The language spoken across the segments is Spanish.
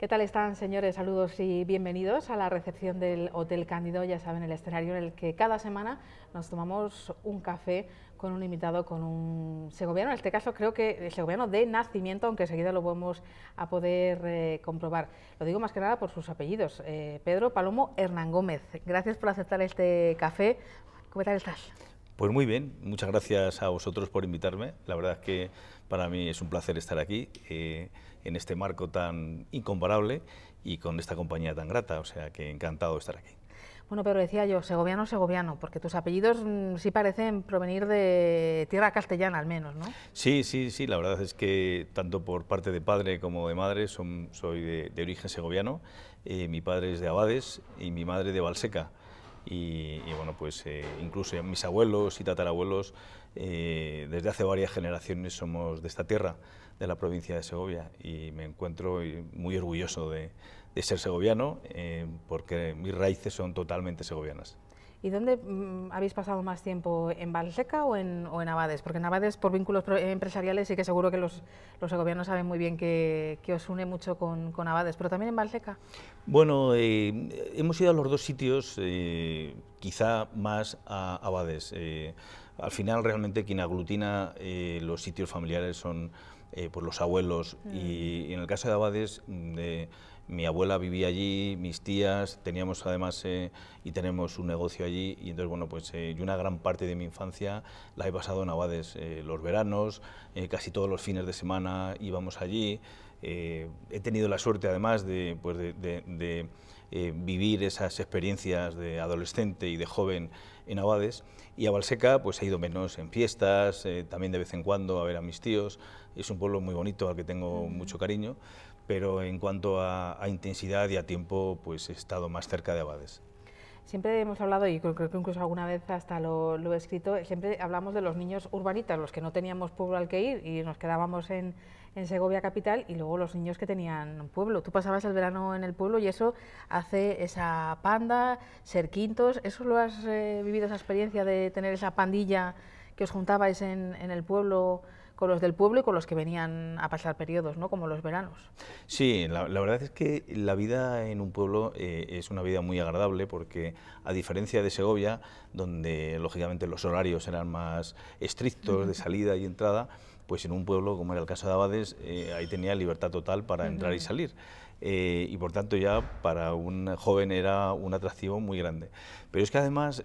¿Qué tal están, señores? Saludos y bienvenidos a la recepción del Hotel Cándido, ya saben, el escenario en el que cada semana nos tomamos un café con un invitado, con un segoviano, en este caso creo que el segoviano de nacimiento, aunque enseguida lo vamos a poder comprobar. Lo digo más que nada por sus apellidos, Pedro Palomo Hernán Gómez. Gracias por aceptar este café. ¿Cómo tal estás? Pues muy bien, muchas gracias a vosotros por invitarme. La verdad es que para mí es un placer estar aquí, en este marco tan incomparable y con esta compañía tan grata, o sea que encantado de estar aquí. Bueno, pero decía yo, segoviano, segoviano, porque tus apellidos sí parecen provenir de tierra castellana al menos, ¿no? Sí, sí, sí, la verdad es que tanto por parte de padre como de madre soy de origen segoviano. Mi padre es de Abades y mi madre de Valseca. Y bueno, pues incluso mis abuelos y tatarabuelos, desde hace varias generaciones somos de esta tierra, de la provincia de Segovia, y me encuentro muy orgulloso de ser segoviano, porque mis raíces son totalmente segovianas. ¿Y dónde habéis pasado más tiempo, en Valseca o en Abades? Porque en Abades, por vínculos empresariales, sí que seguro que los segovianos saben muy bien que os une mucho con Abades, pero también en Valseca. Bueno, hemos ido a los dos sitios, quizá más a Abades. Al final, realmente, quien aglutina los sitios familiares son pues los abuelos. Y en el caso de Abades, mi abuela vivía allí, mis tías, teníamos además y tenemos un negocio allí, y entonces, bueno, pues yo una gran parte de mi infancia la he pasado en Abades. Los veranos, casi todos los fines de semana íbamos allí. He tenido la suerte, además, de vivir esas experiencias de adolescente y de joven en Abades, y a Valseca pues he ido menos en fiestas, también de vez en cuando a ver a mis tíos. Es un pueblo muy bonito al que tengo mucho cariño, pero en cuanto a intensidad y a tiempo, pues he estado más cerca de Abades. Siempre hemos hablado, y creo que incluso alguna vez hasta lo he escrito, siempre hablamos de los niños urbanitas, los que no teníamos pueblo al que ir y nos quedábamos en Segovia capital, y luego los niños que tenían pueblo. Tú pasabas el verano en el pueblo y eso hace esa panda, ser quintos. ¿Eso lo has vivido, esa experiencia de tener esa pandilla que os juntabais en el pueblo, con los del pueblo y con los que venían a pasar periodos, ¿no? Como los veranos? Sí, la verdad es que la vida en un pueblo es una vida muy agradable, porque a diferencia de Segovia, donde lógicamente los horarios eran más estrictos de salida y entrada, pues en un pueblo, como era el caso de Abades, ahí tenía libertad total para entrar y salir. Y por tanto ya para un joven era un atractivo muy grande. Pero es que además,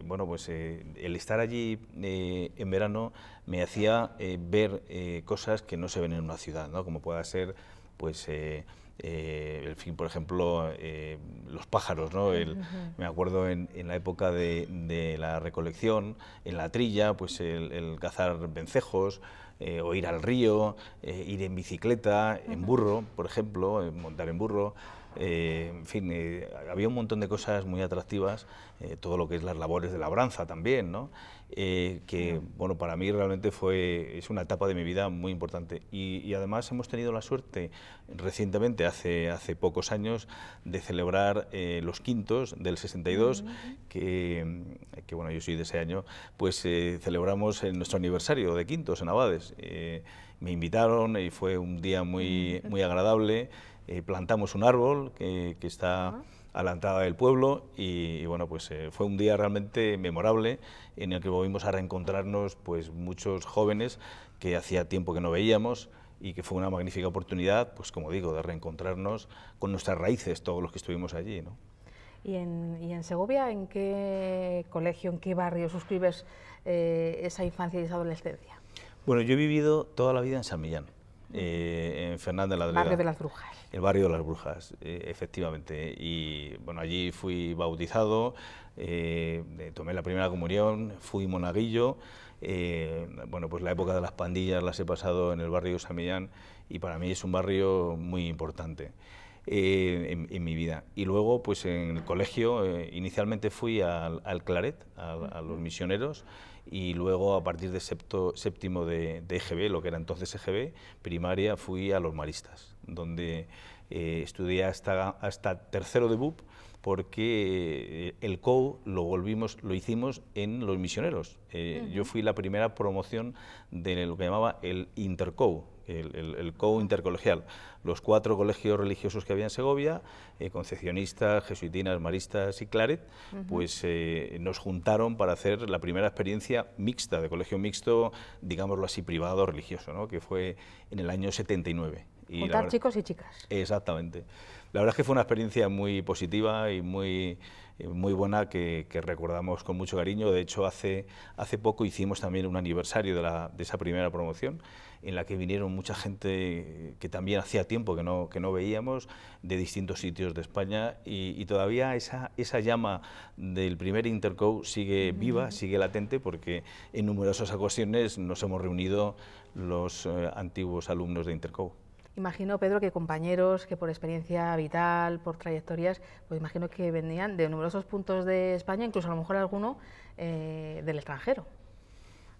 bueno, pues el estar allí en verano me hacía ver cosas que no se ven en una ciudad, ¿no? Como pueda ser, pues, en fin, por ejemplo, los pájaros, ¿no? Me acuerdo en la época de la recolección, en la trilla, pues el cazar vencejos, o ir al río, ir en bicicleta, en burro, por ejemplo, montar en burro. En fin, había un montón de cosas muy atractivas, todo lo que es las labores de labranza también, ¿no? Que, bueno, para mí realmente es una etapa de mi vida muy importante. Y además hemos tenido la suerte recientemente, hace pocos años, de celebrar los quintos del 62, que bueno, yo soy de ese año, pues celebramos nuestro aniversario de quintos en Abades. Me invitaron y fue un día muy agradable. Plantamos un árbol que está a la entrada del pueblo, y bueno, pues fue un día realmente memorable, en el que volvimos a reencontrarnos pues muchos jóvenes que hacía tiempo que no veíamos, y que fue una magnífica oportunidad, pues como digo, de reencontrarnos con nuestras raíces, todos los que estuvimos allí, ¿no? ¿Y en Segovia, en qué colegio, en qué barrio suscribes esa infancia y esa adolescencia? Bueno, yo he vivido toda la vida en San Millán, en Fernández de la Adriega. Barrio de las Brujas. El barrio de las Brujas, efectivamente. Y bueno, allí fui bautizado, tomé la primera comunión, fui monaguillo. Bueno, pues la época de las pandillas las he pasado en el barrio de San Millán, y para mí es un barrio muy importante en mi vida. Y luego, pues en el colegio, inicialmente fui al Claret, a los misioneros, y luego a partir de séptimo de EGB, lo que era entonces EGB, primaria, fui a los Maristas, donde estudié hasta tercero de BUP, porque el COU lo hicimos en los misioneros. Yo fui la primera promoción de lo que llamaba el Intercou, el COU intercolegial, los 4 colegios religiosos que había en Segovia, concepcionistas, jesuitinas, maristas y Claret, pues nos juntaron para hacer la primera experiencia mixta, de colegio mixto, digámoslo así, privado religioso, ¿no? Que fue en el año 79. Juntar chicos y chicas. Exactamente. La verdad es que fue una experiencia muy positiva y muy buena que recordamos con mucho cariño. De hecho, hace poco hicimos también un aniversario de esa primera promoción, en la que vinieron mucha gente que también hacía tiempo que no veíamos, de distintos sitios de España, y todavía esa llama del primer Intercou sigue viva, sigue latente, porque en numerosas ocasiones nos hemos reunido los antiguos alumnos de Intercou. Imagino, Pedro, que compañeros que por experiencia vital, por trayectorias, pues imagino que venían de numerosos puntos de España, incluso a lo mejor alguno del extranjero.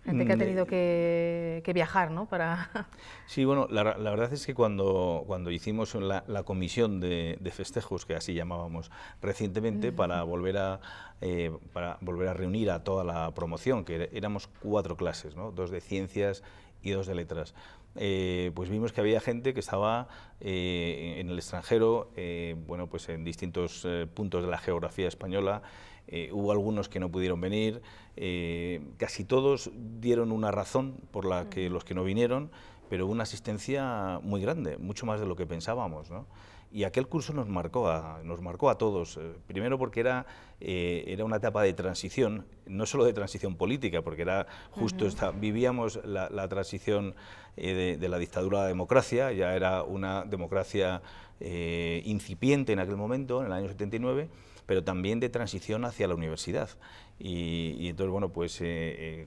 Gente que ha tenido que viajar, ¿no? Para... Sí, bueno, la verdad es que cuando hicimos la comisión de festejos, que así llamábamos recientemente, para volver a reunir a toda la promoción, que éramos 4 clases, ¿no? 2 de ciencias y 2 de letras, pues vimos que había gente que estaba en el extranjero, bueno, pues en distintos puntos de la geografía española. Hubo algunos que no pudieron venir, casi todos dieron una razón por la que los que no vinieron, pero una asistencia muy grande, mucho más de lo que pensábamos, ¿no? Y aquel curso nos marcó a todos, primero porque era una etapa de transición, no solo de transición política, porque era justo vivíamos la transición de la dictadura a la democracia, ya era una democracia incipiente en aquel momento, en el año 79, pero también de transición hacia la universidad. Y entonces, bueno, pues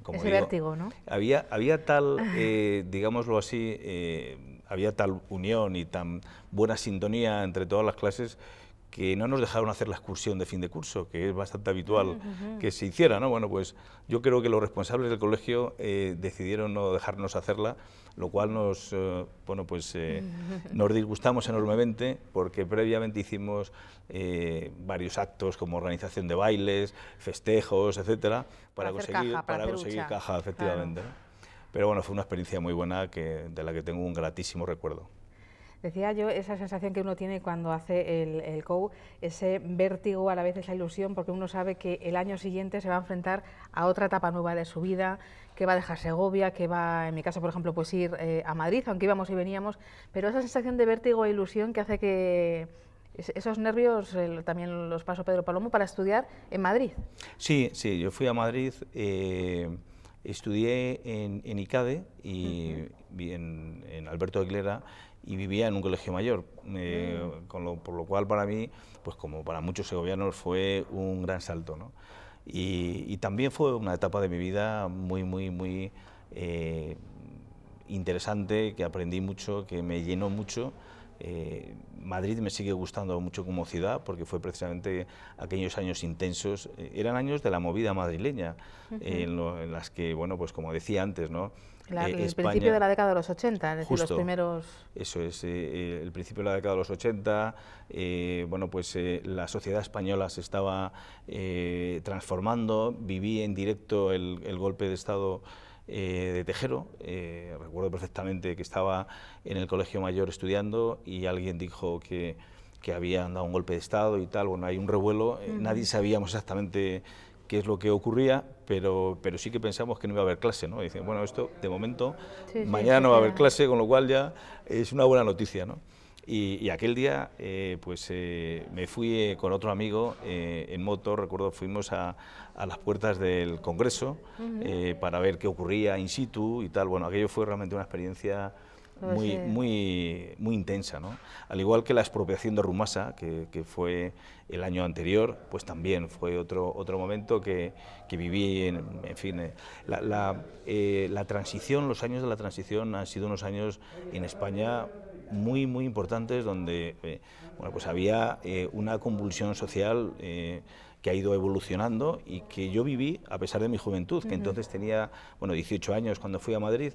como ese digo, vértigo, ¿no? Había tal, digámoslo así, había tal unión y tan buena sintonía entre todas las clases, que no nos dejaron hacer la excursión de fin de curso, que es bastante habitual que se hiciera, ¿no? Bueno, pues yo creo que los responsables del colegio decidieron no dejarnos hacerla, lo cual nos disgustamos enormemente, porque previamente hicimos varios actos como organización de bailes, festejos, etcétera, para conseguir caja, efectivamente, claro. ¿no? Pero bueno, fue una experiencia muy buena de la que tengo un gratísimo recuerdo. Decía yo, esa sensación que uno tiene cuando hace el COU, ese vértigo, a la vez esa ilusión, porque uno sabe que el año siguiente se va a enfrentar a otra etapa nueva de su vida, que va a dejar Segovia, que va, en mi caso, por ejemplo, pues ir a Madrid, aunque íbamos y veníamos, pero esa sensación de vértigo e ilusión que hace que esos nervios también los pasó Pedro Palomo para estudiar en Madrid. Sí, yo fui a Madrid, estudié en ICADE y en Alberto de Aguilera, y vivía en un colegio mayor, por lo cual para mí, pues como para muchos segovianos, fue un gran salto, ¿no? Y también fue una etapa de mi vida muy interesante, que aprendí mucho, que me llenó mucho. Madrid me sigue gustando mucho como ciudad, porque fue precisamente aquellos años intensos, eran años de la movida madrileña, en las que, bueno, pues como decía antes, ¿no? El España, principio de la década de los 80, es decir, justo, los primeros... Eso es, el principio de la década de los 80, bueno, pues la sociedad española se estaba transformando, viví en directo el golpe de Estado de Tejero, recuerdo perfectamente que estaba en el colegio mayor estudiando y alguien dijo que habían dado un golpe de Estado y tal, bueno, hay un revuelo, nadie sabíamos exactamente qué es lo que ocurría, pero sí que pensamos que no iba a haber clase, ¿no? Y dicen, bueno, esto de momento, mañana no va a haber clase, con lo cual ya es una buena noticia, ¿no? Y aquel día, me fui con otro amigo en moto, recuerdo, fuimos a las puertas del Congreso para ver qué ocurría in situ y tal. Bueno, aquello fue realmente una experiencia muy intensa, ¿no? Al igual que la expropiación de Rumasa, que fue el año anterior, pues también fue otro momento que viví, en fin, la transición, los años de la transición han sido unos años en España muy importantes, donde bueno, pues había una convulsión social que ha ido evolucionando y que yo viví a pesar de mi juventud, que entonces tenía, bueno, 18 años cuando fui a Madrid,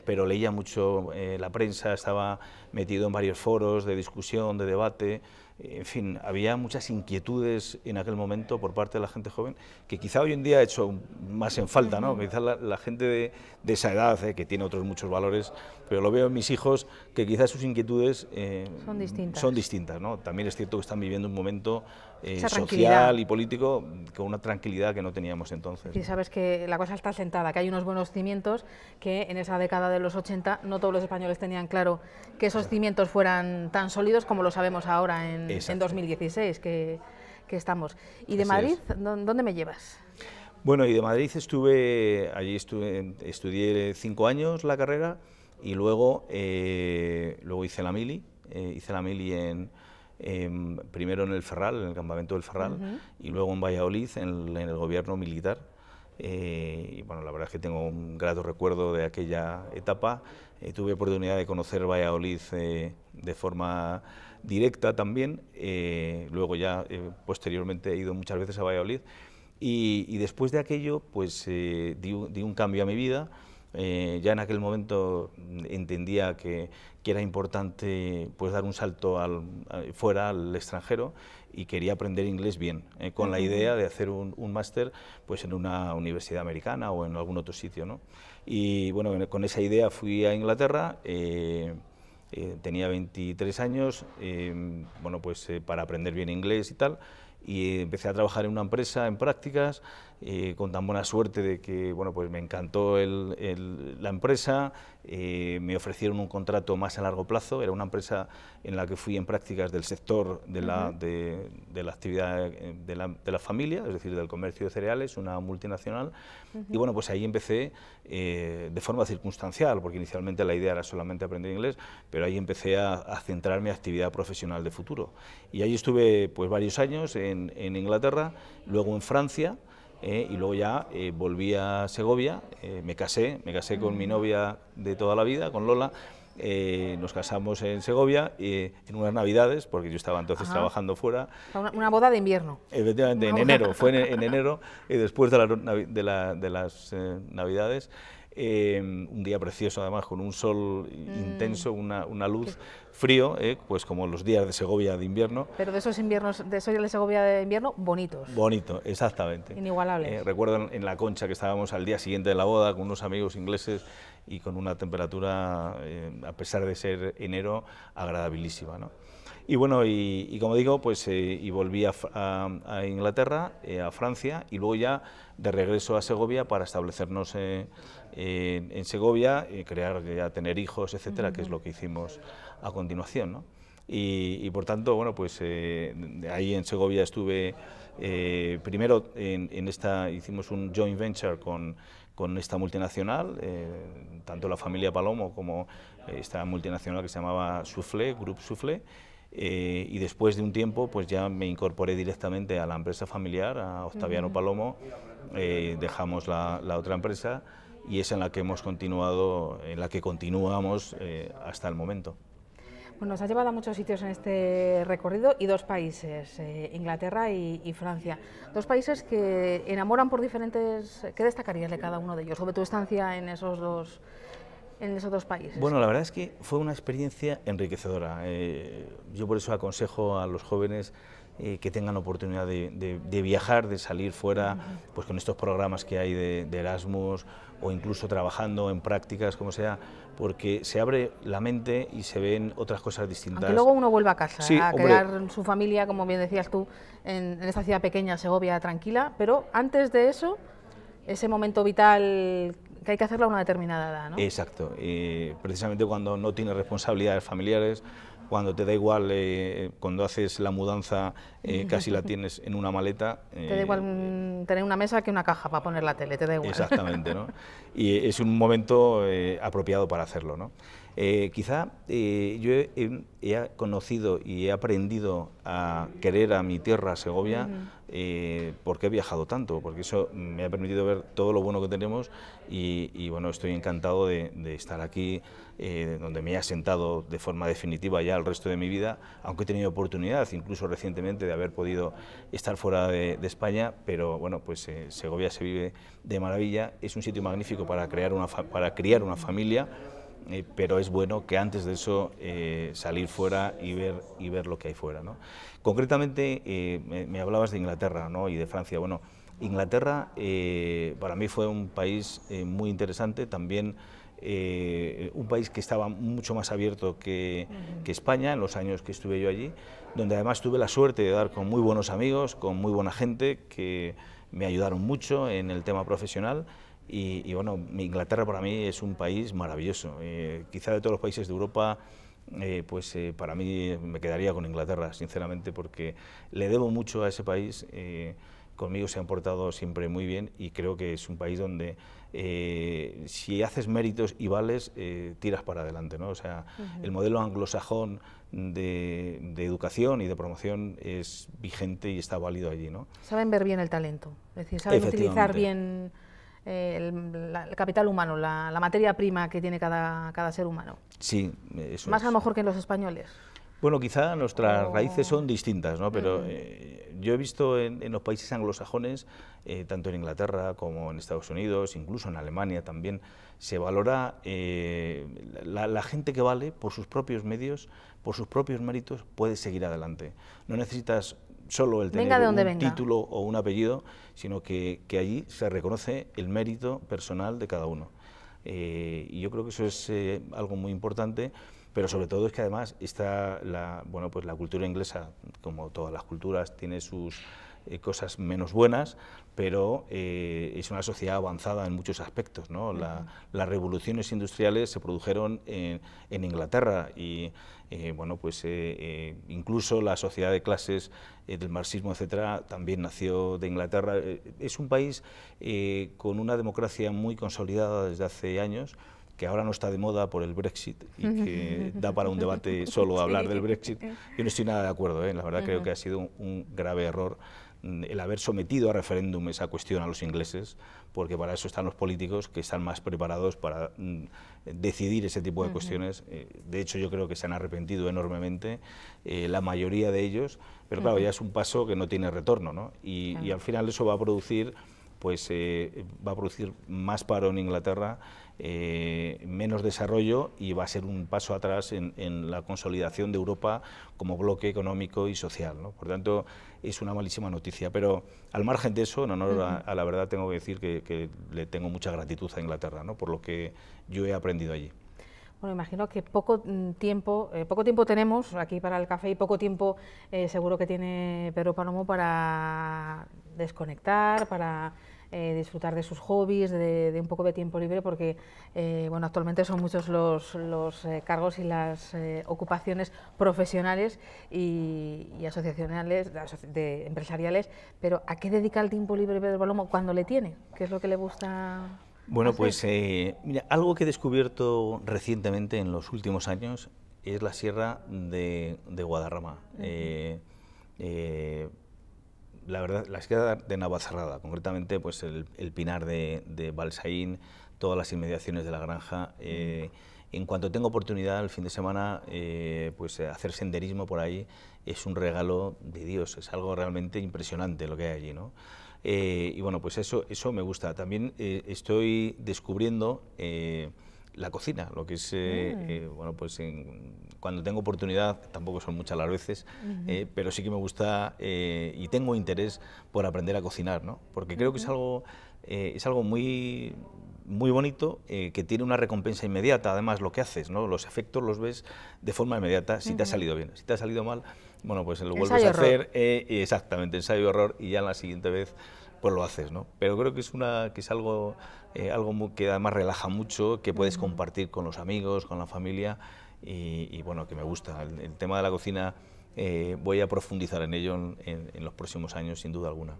pero leía mucho la prensa, estaba metido en varios foros de discusión, de debate, en fin, había muchas inquietudes en aquel momento por parte de la gente joven, que quizá hoy en día ha hecho más en falta, ¿no? Quizá la gente de esa edad, que tiene otros muchos valores, pero lo veo en mis hijos, que quizás sus inquietudes son distintas, ¿no? También es cierto que están viviendo un momento social y político con una tranquilidad que no teníamos entonces. Y sabes que la cosa está sentada, que hay unos buenos cimientos, que en esa década de los 80 no todos los españoles tenían claro que esos cimientos fueran tan sólidos como lo sabemos ahora en 2016 que estamos. ¿Y de Madrid, dónde me llevas? Bueno, y de Madrid estudié 5 años la carrera y luego hice la mili, primero en el Ferral, en el campamento del Ferral, y luego en Valladolid, en el gobierno militar. Y bueno, la verdad es que tengo un grato recuerdo de aquella etapa. Tuve oportunidad de conocer Valladolid de forma directa también. Luego ya posteriormente he ido muchas veces a Valladolid. Y después de aquello, pues di un cambio a mi vida. Ya en aquel momento entendía que era importante pues dar un salto fuera, al extranjero, y quería aprender inglés bien, con la idea de hacer un máster pues en una universidad americana o en algún otro sitio, ¿no? Y bueno, con esa idea fui a Inglaterra. Tenía 23 años, bueno, pues para aprender bien inglés y tal, y empecé a trabajar en una empresa en prácticas, con tan buena suerte de que, bueno, pues me encantó la empresa. Me ofrecieron un contrato más a largo plazo. Era una empresa en la que fui en prácticas del sector de la actividad de la familia, es decir, del comercio de cereales, una multinacional. Y bueno, pues ahí empecé de forma circunstancial, porque inicialmente la idea era solamente aprender inglés, pero ahí empecé a centrar mi actividad profesional de futuro. Y ahí estuve pues varios años en Inglaterra, luego en Francia. Y luego ya volví a Segovia, me casé con mi novia de toda la vida, con Lola. Nos casamos en Segovia en unas Navidades, porque yo estaba entonces trabajando fuera. Una boda de invierno. Efectivamente, en enero, fue en enero, después de las Navidades. Un día precioso, además, con un sol intenso, una luz, frío, pues como los días de Segovia de invierno. Pero de esos inviernos, de Segovia de invierno, bonitos. Bonito, exactamente. Inigualables. Recuerdo en la Concha que estábamos al día siguiente de la boda con unos amigos ingleses y con una temperatura, a pesar de ser enero, agradabilísima, ¿no? Y bueno, y como digo, pues y volví a Inglaterra, a Francia, y luego ya de regreso a Segovia para establecernos en Segovia, tener hijos, etcétera, que es lo que hicimos a continuación, ¿no? Y por tanto, bueno, pues ahí en Segovia estuve primero hicimos un joint venture con esta multinacional, tanto la familia Palomo como esta multinacional que se llamaba Soufflé, Group Soufflé. Y después de un tiempo pues ya me incorporé directamente a la empresa familiar, a Octaviano Palomo. Dejamos la otra empresa y es en la que hemos continuado, en la que continuamos hasta el momento. Bueno, nos ha llevado a muchos sitios en este recorrido y dos países, Inglaterra y Francia. Dos países que enamoran por diferentes... ¿Qué destacarías de cada uno de ellos, sobre tu estancia en esos dos países? Bueno, la verdad es que fue una experiencia enriquecedora. Yo por eso aconsejo a los jóvenes que tengan oportunidad de viajar, de salir fuera, pues con estos programas que hay de Erasmus, o incluso trabajando en prácticas, como sea, porque se abre la mente y se ven otras cosas distintas. Aunque luego uno vuelva a casa, sí, a crear su familia, como bien decías tú, en esta ciudad pequeña, Segovia, tranquila, pero antes de eso, ese momento vital que hay que hacerlo a una determinada edad, ¿no? Exacto, precisamente cuando no tienes responsabilidades familiares, cuando te da igual, cuando haces la mudanza, casi la tienes en una maleta. Te da igual tener una mesa que una caja para poner la tele, te da igual. Exactamente, ¿no? Y es un momento apropiado para hacerlo, ¿no? Quizá yo he conocido y he aprendido a querer a mi tierra, Segovia, porque he viajado tanto, porque eso me ha permitido ver todo lo bueno que tenemos y bueno, estoy encantado de estar aquí, donde me he asentado de forma definitiva ya el resto de mi vida, aunque he tenido oportunidad, incluso recientemente, de haber podido estar fuera de España, pero bueno, pues Segovia se vive de maravilla, es un sitio magnífico para criar una familia. pero es bueno que antes de eso salir fuera y ver lo que hay fuera, ¿no? Concretamente, me hablabas de Inglaterra, ¿no? Y de Francia. Bueno, Inglaterra para mí fue un país muy interesante, también un país que estaba mucho más abierto que España en los años que estuve yo allí, donde además tuve la suerte de dar con muy buenos amigos, con muy buena gente que me ayudaron mucho en el tema profesional. Y bueno, Inglaterra para mí es un país maravilloso. Quizá de todos los países de Europa, para mí me quedaría con Inglaterra, sinceramente, porque le debo mucho a ese país. Conmigo se han portado siempre muy bien y creo que es un país donde si haces méritos y vales, tiras para adelante, ¿no? O sea, el modelo anglosajón de educación y de promoción es vigente y está válido allí, ¿no? Saben ver bien el talento, es decir, saben utilizar bien el capital humano, la materia prima que tiene cada ser humano. Sí, eso más es. a lo mejor que en los españoles. Bueno, quizá nuestras raíces son distintas, ¿no? Pero yo he visto en los países anglosajones, tanto en Inglaterra como en Estados Unidos, incluso en Alemania también, se valora la gente que vale por sus propios medios, por sus propios méritos, puede seguir adelante. No necesitas solo el tener un título o un apellido, sino que allí se reconoce el mérito personal de cada uno. Y yo creo que eso es algo muy importante, pero sobre todo es que además está la cultura inglesa, como todas las culturas, tiene sus cosas menos buenas, pero es una sociedad avanzada en muchos aspectos, ¿no? Las revoluciones industriales se produjeron en Inglaterra y incluso la sociedad de clases del marxismo, etcétera, también nació de Inglaterra. Es un país con una democracia muy consolidada desde hace años, que ahora no está de moda por el Brexit y que da para un debate solo hablar del Brexit. Yo no estoy nada de acuerdo, la verdad creo que ha sido un grave error el haber sometido a referéndum esa cuestión a los ingleses, porque para eso están los políticos que están más preparados para decidir ese tipo de cuestiones. De hecho, yo creo que se han arrepentido enormemente, la mayoría de ellos, pero claro, ya es un paso que no tiene retorno, ¿no? Y al final eso va a producir más paro en Inglaterra, menos desarrollo, y va a ser un paso atrás en la consolidación de Europa como bloque económico y social, ¿no? Por tanto, es una malísima noticia, pero al margen de eso, en honor a la verdad, tengo que decir que le tengo mucha gratitud a Inglaterra, ¿no? Por lo que yo he aprendido allí. Bueno, imagino que poco tiempo tenemos aquí para el café y poco tiempo seguro que tiene Pedro Palomo para desconectar, para disfrutar de sus hobbies, de un poco de tiempo libre, porque actualmente son muchos los cargos y las ocupaciones profesionales y asociacionales, empresariales, pero ¿a qué dedica el tiempo libre Pedro Palomo cuando le tiene? ¿Qué es lo que le gusta? Bueno, pues mira, algo que he descubierto recientemente en los últimos años es la sierra de Guadarrama. La verdad, la sierra de Navacerrada, concretamente pues el Pinar de Balsaín, todas las inmediaciones de la granja. En cuanto tengo oportunidad el fin de semana, hacer senderismo por ahí es un regalo de Dios, es algo realmente impresionante lo que hay allí, ¿no? Y bueno, pues eso me gusta. También estoy descubriendo la cocina, lo que es, cuando tengo oportunidad, tampoco son muchas las veces, pero sí que me gusta y tengo interés por aprender a cocinar, ¿no? Porque creo que es algo muy bonito, que tiene una recompensa inmediata, además lo que haces, ¿no? Los efectos los ves de forma inmediata, si te ha salido bien. Si te ha salido mal, bueno, pues lo vuelves a hacer, exactamente, ensayo-error, y ya la siguiente vez pues lo haces, ¿no? Pero creo que es algo que además relaja mucho, que puedes compartir con los amigos, con la familia, y bueno, que me gusta. El tema de la cocina voy a profundizar en ello en los próximos años, sin duda alguna.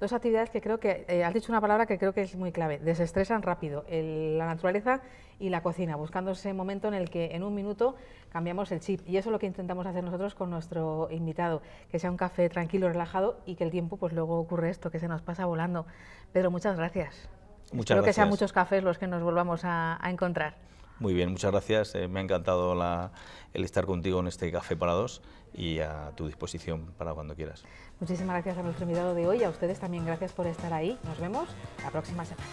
Dos actividades que creo que, has dicho una palabra que creo que es muy clave, desestresan rápido, la naturaleza y la cocina, buscando ese momento en el que en un minuto cambiamos el chip. Y eso es lo que intentamos hacer nosotros con nuestro invitado, que sea un café tranquilo, relajado, y que el tiempo, pues luego ocurre esto, que se nos pasa volando. Pedro, muchas gracias. Espero que sean muchos cafés los que nos volvamos a encontrar. Muy bien, muchas gracias. Me ha encantado el estar contigo en este Café para Dos, y a tu disposición para cuando quieras. Muchísimas gracias a nuestro invitado de hoy, a ustedes también gracias por estar ahí. Nos vemos la próxima semana.